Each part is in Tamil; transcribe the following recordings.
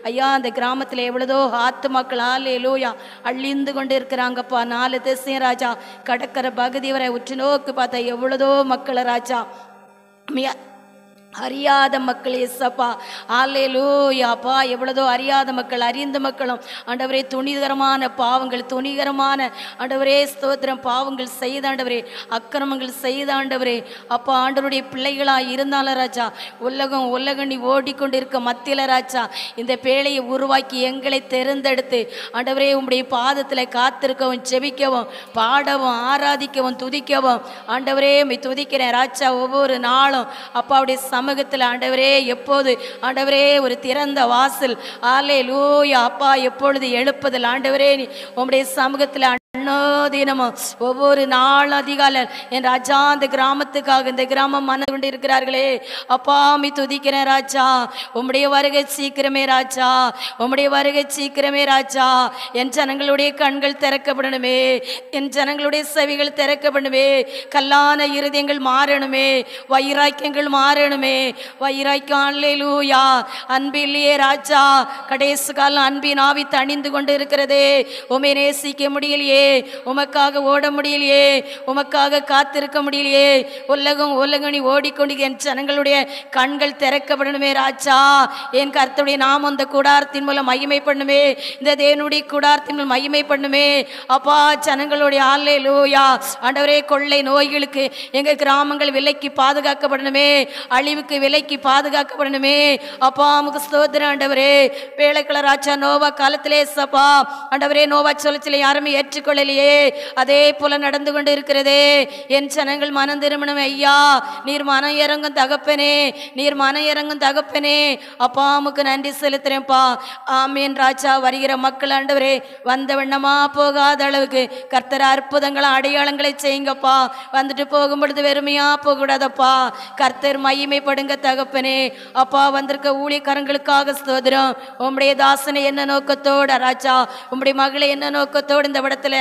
ஐயா அந்த கிராமத்தில் எவ்வளதோ ஆத்துமாக்கள் ஹல்லேலூயா அழிந்து கொண்டு இருக்கிறாங்கப்பா. 4 திசையும் ராஜா கடற்கரை பகுதி வரை உற்று நோக்கு பார்த்தா எவ்வளதோ மக்களை ராஜா அறியாத மக்கள் ஏசப்பா ஹல்லேலூயாப்பா. எவ்வளதோ அறியாத மக்கள் அறிந்த மக்களும் ஆண்டவரே துணிகரமான பாவங்கள் துணிகரமான ஆண்டவரே ஸ்தோத்திரம் பாவங்கள் செய்த ஆண்டவரே அக்கிரமங்கள் செய்த ஆண்டவரே அப்பா ஆண்டவருடைய பிள்ளைகளாக இருந்தாலும் ராஜா உலகணி ஓடிக்கொண்டு இருக்க மத்தியில் ராஜா இந்த பேழையை உருவாக்கி எங்களை தேர்ந்தெடுத்து ஆண்டவரே உம்முடைய பாதத்தில் காத்திருக்கவும் செபிக்கவும் பாடவும் ஆராதிக்கவும் துதிக்கவும் ஆண்டவரே துதிக்கிறேன் ராஜா. ஒவ்வொரு நாளும் அப்பாவுடைய சமூகத்தில் ஆண்டவரே எப்போது ஆண்டவரே ஒரு திறந்த வாசல் ஹல்லேலூயா அப்பா எப்பொழுது எழுப்புதல் ஆண்டவரே உம்முடைய சமூகத்தில் தினமும் ஒவ்வொரு நாள் அதிகாலை என் ராஜா அந்த கிராமத்துக்காக இந்த கிராமம் மனது கொண்டு இருக்கிறார்களே அப்பா துதிக்கிறேன் ராஜா. உம்முடைய வருகை சீக்கிரமே ராஜா உம்முடைய வருகை சீக்கிரமே ராஜா. என் ஜனங்களுடைய கண்கள் திறக்கப்படணுமே என் ஜனங்களுடைய செவிகள் திறக்கப்படணுமே கல்லான இருதயங்கள் மாறணுமே வைராக்கியங்கள் மாறணுமே வைராக்கியம் ஹல்லேலூயா அன்பில்லையே ராஜா கடைசி காலம் அன்பின் ஆவி தணிந்து கொண்டு இருக்கிறதே உம்மை நேசிக்க முடியலையே உமக்காக ஓட முடியலையே உமக்காக காத்திருக்க முடியலையே உலகணி ஓடிக்கொண்டு என் ஜனங்களுடைய கண்கள் திறக்கப்படணுமே ராஜா. என் கர்த்தருடைய நாமம் இந்த கூடாரத்தின் மூலம் மகிமை பண்ணுமே இந்த தேவனுடைய கூடாரத்தின் மூலம் மகிமை பண்ணுமே அப்பா. ஜனங்களுடைய ஹல்லேலூயா ஆண்டவரே கொள்ளை நோய்களுக்கு எங்க கிராமங்கள் விலைக்கு பாதுகாக்கப்படணுமே அழிவுக்கு விலைக்கு பாதுகாக்கப்படணுமே அப்பா. உமக்கு ஸ்தோத்திரம் ஆண்டவரே. பேழைக்கள ராஜா நோவா காலத்திலே சப்பா ஆண்டவரே நோவா சொல்லச்சில யாருமே ஏற்றுக்கொள்ளலையே அதே போல நடந்து கொண்டு இருக்கிறதே. என் ஜனங்கள் மனம் திரும்பணும் ஐயா. நீர் மனம் இறங்கும் தகப்பனே நீர் மனம் இறங்கும் தகப்பனே அப்பா உமக்கு நன்றி செலுத்துறேன்ப்பா. ஆமீன் ராஜா. வருகிற மக்கள் ஆண்டவரே வந்த வண்ணமா போகாத அளவுக்கு கர்த்தர் அற்புதங்களை அடையாளங்களை செய்யுங்கப்பா. வந்துட்டு போகும் பொழுது வெறுமையா போகக்கூடாதப்பா. கர்த்தர் மகிமைப்படுங்க தகப்பனே அப்பா. வந்திருக்க ஊழியக்காரங்களுக்காக ஸ்தோத்திரம். உம்முடைய தாசனை என்ன நோக்கத்தோட ராஜா உம்முடைய மகளை என்ன நோக்கத்தோடு இந்த இடத்துல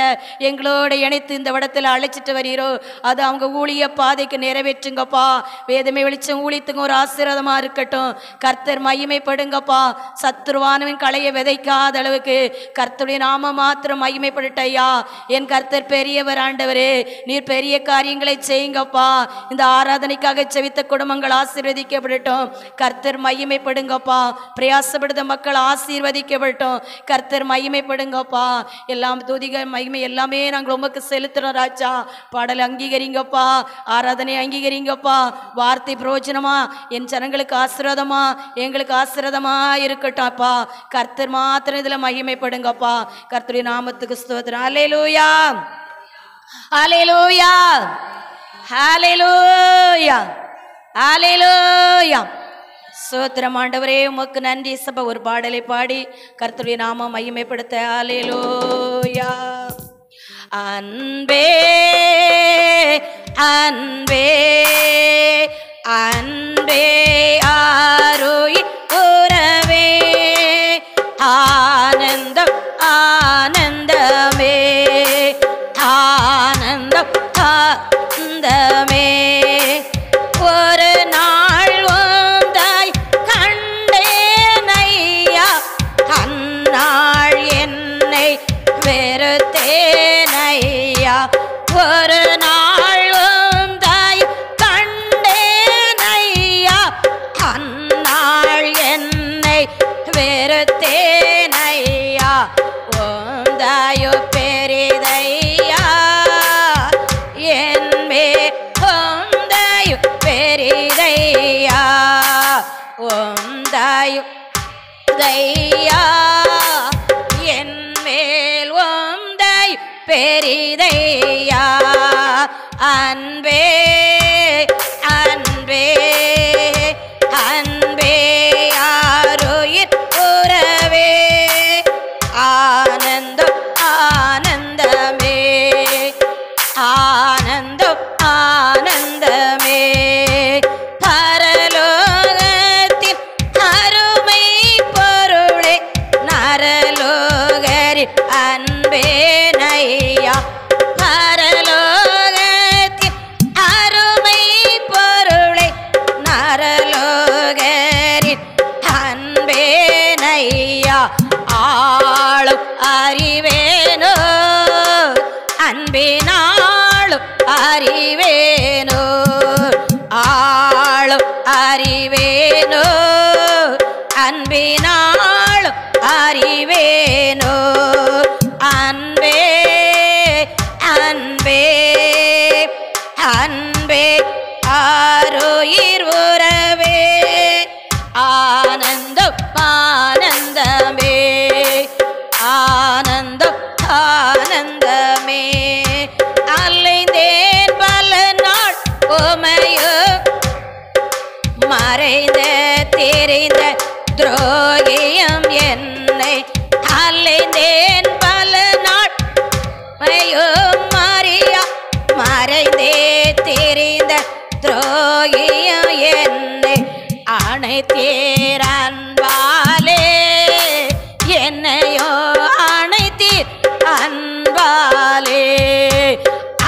எங்களோட இணைத்து இந்த இடத்துல அழைச்சிட்டு வரீரோ அது அவங்க ஊழிய பாதைக்கு நிறைவேற்றுங்கப்பா. வேதமே வெளிச்சம் ஊழியத்துக்கு ஒரு ஆசீர்வாதமா இருக்கட்டும். கர்த்தர் மகிமைப்படுங்கப்பா. சத்துருவானவன் களையை விதைக்காத அளவுக்கு கர்த்தருடைய நாம மாத்திரம் மகிமைப்படட்டையா. என் கர்த்தர் பெரியவர் ஆண்டவரே நீர் பெரிய காரியங்களை செய்யுங்கப்பா. இந்த ஆராதனைக்காக செவித்த குடும்பங்கள் ஆசீர்வதிக்கப்படட்டும். கர்த்தர் மகிமைப்படுங்கப்பா. பிரயாசப்படுத்த மக்கள் ஆசீர்வதிக்கப்படட்டும். கர்த்தர் மகிமைப்படுங்கப்பா. எல்லாம் துதிகள் மகிமை எல்லாமே நாங்கள் உமக்கு செலுத்துறோம் ராஜா. பாடல் அங்கீகரிங்கப்பா ஆராதனை அங்கீகரிங்கப்பா. வார்த்தை பிரயோஜனமா என் ஜனங்களுக்கு ஆசீர்வாதமா எங்களுக்கு ஆசீர்வாதமா இருக்கட்டும்ப்பா. கர்த்தர் மாத்திரம் இதுல மகிமைப்படுங்கப்பா. கர்த்தருடைய நாமத்துக்கு ஸ்தோத்திரம். ஹல்லேலூயா ஹல்லேலூயா ஹல்லேலூயா ஹல்லேலூயா. ஸ்தோத்திரம் ஆண்டவரே உமக்கு நன்றி. சபை ஒரு பாடலை பாடி கர்த்தருடைய நாமம் மகிமைப்படுத்த ஹல்லேலூயா. அன்பே அன்பே அன்பே ஆரோய் உறவே ஆனந்தம் ஆனந்தமே ஆனந்தம் ஆனந்தமே. ஒரு நாள் உந்தாய் கண்டேனையா அந்நாள் என்னை வெறுத்தேனையா. ஒரு நாள் உந்தாய் கண்டேனையா அந்நாள் என்னை வெறுத்தேனையா. உந்தாயோ பெரிதையா என்மே உந்தாயோ பெரிதையா உந்தாயோ தையா என் மேல் உந்தாய் பெரிதையா. அன்பே அன்பே அன்பே ஆரோயிர் உறவே ஆனந்தம் ஆனந்தமே ஆனந்தம் ஆனந்தமே. பரலோகத்தின் அருமை பொருளே நரலோகரின் அன்பே நையா. பரலோகத்தின் அருமை ஆளும் அறிவேனோ அன்பினாலும் அறிவேனோ ஆளும் அறிவேனோ அன்பினாலும் அறிவேனோ அன்பே அன்பே அன்பே ஆருயிர் உறவே ஆனந்தம் ஆனந்தமே ஆனந்தம் ஆனந்தமே அலைந்தேன் பல நாள் உமையோ மறைந்த தெரிந்த துரோகியம் என்னை அலைந்தேன் பல நாள் மரியா மறைந்தே தெரிந்த துரோகியம் என்னை அணைத்தீர் அன்பாலே என்னையோ அணைத்தீர் அன்பாலே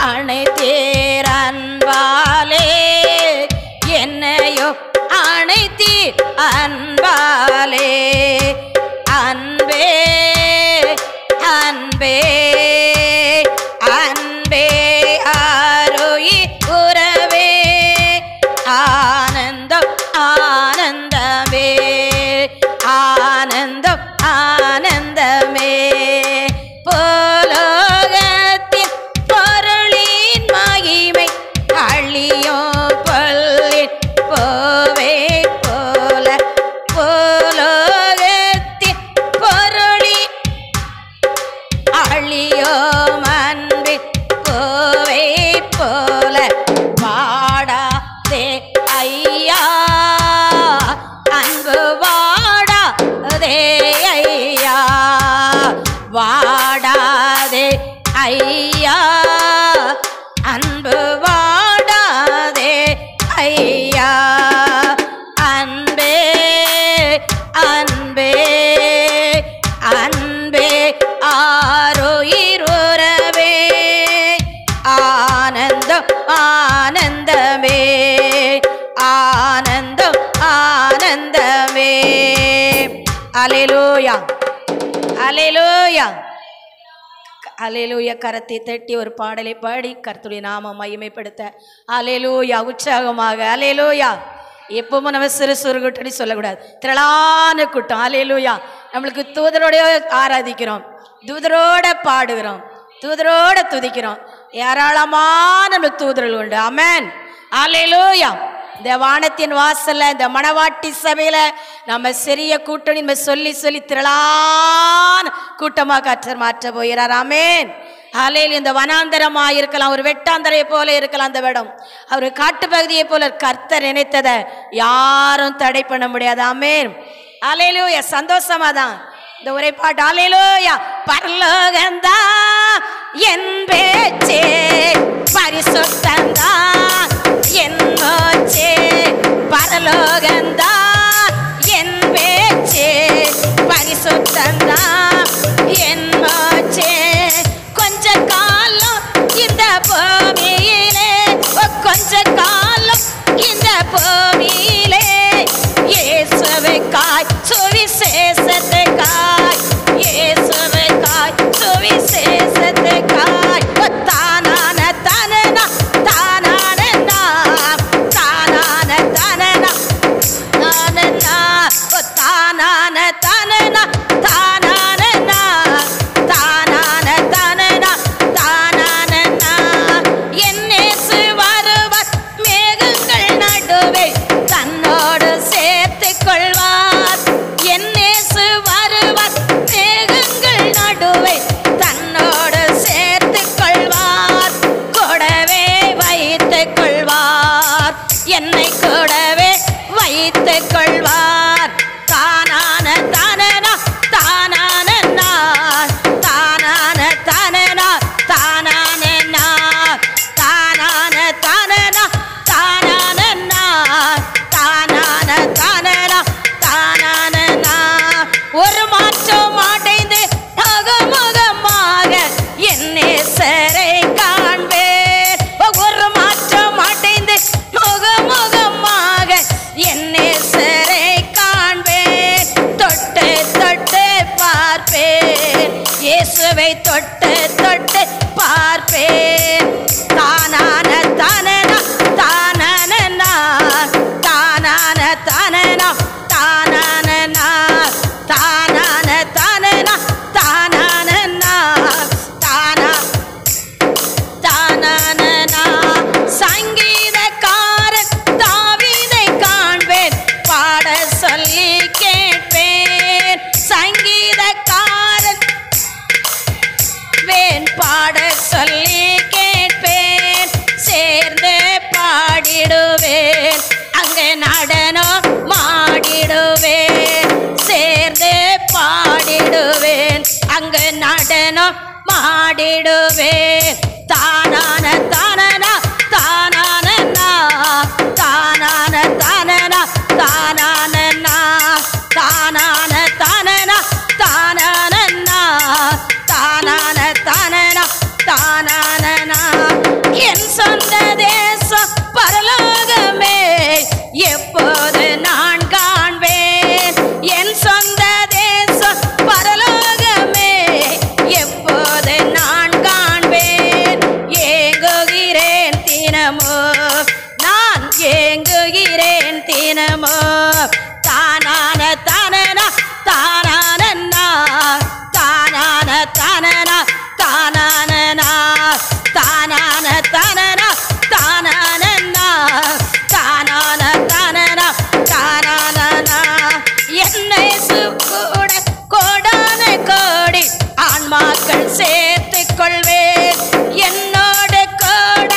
அணைத்தீர் அன்பாலே என்னையோ அணைத்தீர் அன்பாலே அன்பே அன்பே அன்பே ஆருயிர் உறவே ஆனந்தம் ஆனந்தமே ஆனந்தம் ஆனந்தமே போலோகத்தின் பொருளின் மகிமை அழியோ பல்லின் போவே போல போலோகத்தின் பொருளின் அழியோ அன்பின் போவே போல வாடாதே ஐயா அன்பு வாடாதே ஐயா வாடாதே ஐயா அன்பு வாடாதே ஐயா அன்பே அன்பே அன்பே ஆருயிர் உறவே ஆனந்தம் ஆனந்தமே ஆனந்தம் ஆனந்தமே அல்லேலூயா அல்லேலூயா அல்லேலூயா கரத்தை தட்டி ஒரு பாடலை பாடி கர்த்தருடைய நாமம் மகிமைப்படுத்த அல்லேலூயா உற்சாகமாக அல்லேலூயா எப்பவும் நம்ம சிறு சிறு கூட்டணி சொல்லக்கூடாது திரளான கூட்டம் அல்லேலூயா நம்மளுக்கு தூதரோட ஆராதிக்கிறோம் தூதரோட பாடுகிறோம் தூதரோட துதிக்கிறோம் ஏராளமான நம்ம தூதர்கள் உண்டு ஆமென் அல்லேலூயா இந்த வானத்தின் வாசல்ல இந்த மணவாட்டி சபையில நம்ம சிறிய கூட்டணி நம்ம சொல்லி சொல்லி திரளான கூட்டமாக கர்த்தர் மாற்ற போகிறார் ஆமென் அல்லேலூயா இந்த வனாந்தரமாக இருக்கலாம் ஒரு வெட்டாந்தரையை போல இருக்கலாம் அந்த இடம் அவர் காட்டுப்பகுதியை போல கர்த்தர் நினைத்ததை யாரும் தடை பண்ண முடியாது ஆமென் அல்லேலூயா சந்தோஷமா தான் இந்த உரைப்பாட்டு அல்லேலூயா பரலோகந்தா என் பேச்சே பரிசுத்தந்தா என் மோச்சே பரலோகந்தா என் பேச்சே பரிசுத்தந்தா என் மோச்சே கொஞ்ச காலம் இந்த பூமியிலே கொஞ்ச காலம் இந்த பூமியிலே இயேசுவுக்காய் சுவிசேஷத்துக்காய் இயேசுவுக்காய் சுவிசேஷத்துக்காய் தானான தானனா தானான தானான தானனா அங்கு நடனம் மாடிடுவே. தானான தானனா தானானா தானான தானனா தானானா தானான தானனா தானானா தானான தானனா தானானா. என் சொந்த தேசம் பரலோகமே எப்போது நான் காண்பேன். என் சொந்த தேசம் பரலோகமே எப்போது நான் காண்பேன். ஏங்குகிறேன் தினமோ நான் ஏங்குகிறேன் தினமோ. தானான தானனா தானானா தானான தானனா தானானா தானான தானனா தானானா தானான தானனா தானானா. என்னை கூட கோடான கோடி ஆன்மாக்கள் சேர்த்துக் கொள்வேன். என்னோட கூட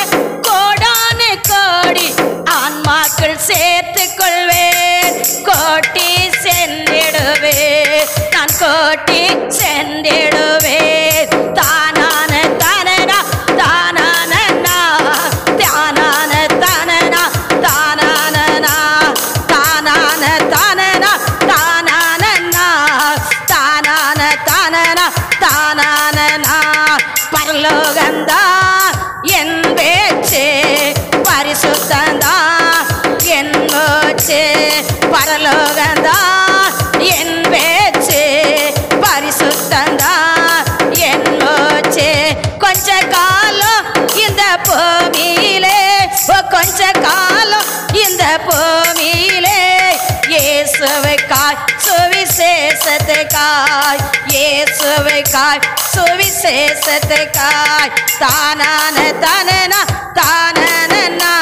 கோடான கோடி ஆன்மாக்கள் சேர்த்துக் கொள்வேன். கோட்டி சென்றிடுவேன் நான் கோட்டி சென்றிடுவேன். தானான தானனா தானானா தானான தானனா தானானா தானான தானனா தானானா தானான தானனா தானானா. பரலோகந்தா என் பேச்சு பரிசுத்தந்தா என் மூச்சு. பரலோகந்தா என் பேச்சு பரிசுத்தந்தா என் மூச்சு. கொஞ்ச காலம் இந்த பூமியிலே கொஞ்ச காலம் இந்த பூமியிலே இயேசுவுக்காய் சுவிசேஷத்துக்காய் இயேசுவுக்காய் சுவிசேஷத்துக்காய். தானான தானனா தானனா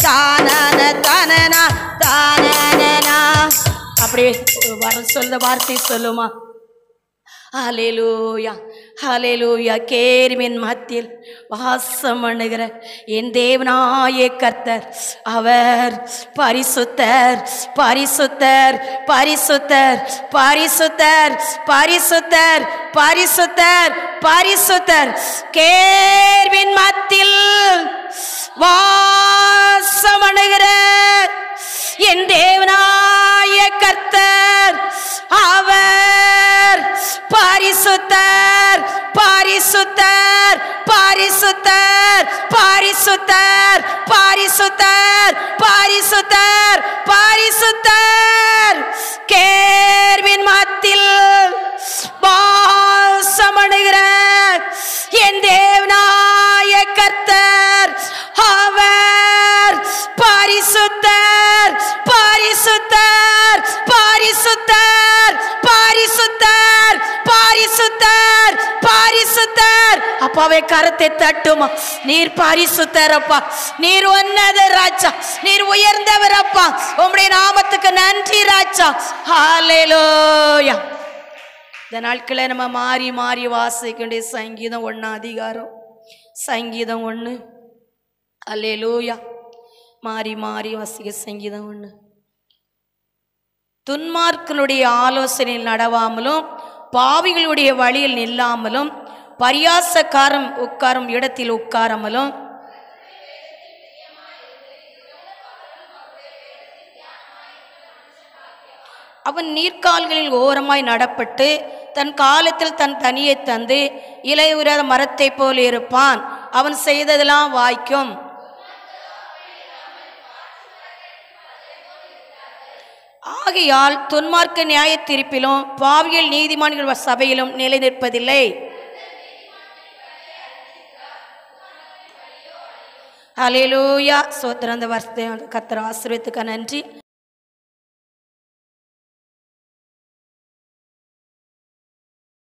தானான தானனா தானனா. அப்படியே வர சொல்ல வார்த்தை சொல்லுமா. ஹல்லேலூயா ஹல்லேலூயா. கேருவின் மத்தியில் வாசம் பண்ணுகிற என் தேவனாய கர்த்தர் அவர் பரிசுத்தர் பரிசுத்தர் பரிசுத்தர் பரிசுத்தர் பரிசுத்தர் பரிசுத்தர் பரிசுத்தர். கேருவின் மத்தியில் வாசம் பண்ணுகிற என் தேவனாய கர்த்தர் அவர் பரிசுத்தர் பரிசுத்தர் பரிசுத்தர் பரிசுத்தர் பரிசுத்தர் பரிசுத்தர் பரிசுத்தர். கேருவின் மத்தியில் வாசமடைகிற என் தேவனாய கர்த்தர் அவர் பரிசுத்தர் பரிசுத்தர் பரிசுத்தர் பரிசுத்தர் பரிசுத்தர் பரிசுத்தர். அப்பாவே கரத்தை தட்டுமா. நீர் பரிசுத்தர் அப்பா. நீர் உன்னதர் ராஜா. நீர் உயர்ந்தவர் அப்பா. உம்முடைய நாமத்துக்கு நன்றி ராஜா. ஹல்லேலூயா. இந்த நாட்களை நம்ம மாறி மாறி வாசிக்க வேண்டிய சங்கீதம் 1 அதிகாரம் சங்கீதம் 1. ஹல்லேலூயா. மாறி மாறி வாசிக்க சங்கீதம் 1. துன்மார்க்கனுடைய ஆலோசனையில் நடவாமலும் பாவிகளுடைய வழியில் நில்லாமலும் பரியாசக்காரம் உட்காரும் இடத்தில் உட்காராமலும் அவன் நீர்க்கால்களில் ஓரமாய் நடப்பட்டு தன் காலத்தில் தன் தனியை தந்து இலையுறாத மரத்தை போல் இருப்பான். அவன் செய்ததெல்லாம் வாய்க்கும். ஆகையால் துன்மார்க்க நியாய தீர்ப்பிலும் பாவியல் நீதிமான்கள் சபையிலும் நிலை நிற்பதில்லை. ஹல்லேலூயா. சோத்திரம். அந்த வார்த்தை கர்த்தர் ஆசீர்வதிக்க நன்றி.